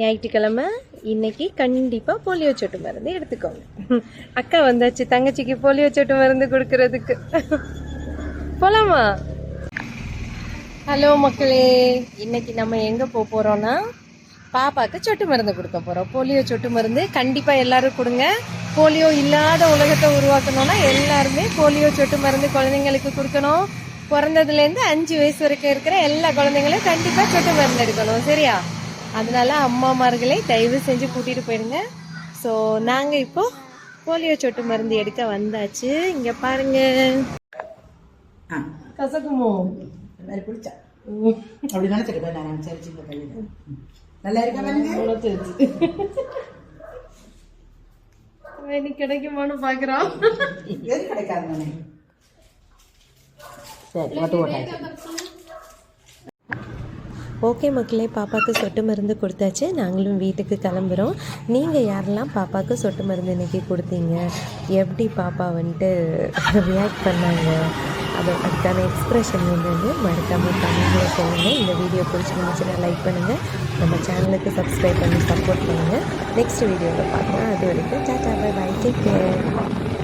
ஞாயிற்றுக்கிழமை இன்னைக்கு கண்டிப்பாக போலியோ சொட்டு மருந்து எடுத்துக்கோங்க. அக்கா வந்தாச்சு தங்கச்சிக்கு போலியோ சொட்டு மருந்து கொடுக்கறதுக்கு. போலாமா? ஹலோ மக்களே, இன்னைக்கு நம்ம எங்கே போகிறோன்னா பாப்பாவுக்கு சொட்டு மருந்து கொடுக்க போகிறோம். போலியோ சொட்டு மருந்து கண்டிப்பாக எல்லாரும் கொடுங்க. போலியோ இல்லாத உலகத்தை உருவாக்கணும்னா எல்லாருமே போலியோ சொட்டு மருந்து குழந்தைங்களுக்கு கொடுக்கணும். பிறந்ததுலேருந்து 5 வயசு வரைக்கும் இருக்கிற எல்லா குழந்தைங்களும் கண்டிப்பாக சொட்டு மருந்து எடுக்கணும். சரியா? அதனால அம்மாமார்களை தயவு செஞ்சு கூட்டிகிட்டு போயிடுங்க. ஸோ நாங்கள் இப்போ போலியோ சொட்டு மருந்து எடுக்க வந்தாச்சு. இங்கே பாருங்க. கசக்குமோ? பிடிச்சா அப்படி நினைச்சிருக்கேன் நான். சரி சின்ன பையன் நல்லா இருக்கா? கிடைக்குமான்னு பாக்குறான். எது கிடைக்காது. சரி ஓட்டு ஓட்டாச்சு. ஓகே மக்களே, பாப்பாவுக்கு சொட்டு மருந்து கொடுத்தாச்சு. நாங்களும் வீட்டுக்கு கிளம்புறோம். நீங்கள் யாரெல்லாம் பாப்பாவுக்கு சொட்டு மருந்து இன்றைக்கி கொடுத்தீங்க, எப்படி பாப்பா வந்துட்டு ரியாக்ட் பண்ணாங்க, அதுக்கான எக்ஸ்ப்ரெஷன் வந்து மறக்காமல் கமெண்ட்டில் சொல்லுங்கள். இந்த வீடியோ பிடிச்சிருந்துச்சுன்னா லைக் பண்ணுங்கள், நம்ம சேனலுக்கு சப்ஸ்கிரைப் பண்ணி சப்போர்ட் பண்ணுங்கள். நெக்ஸ்ட் வீடியோவில் பார்க்கலாம். அது வரைக்கும் tata bye bye, take care.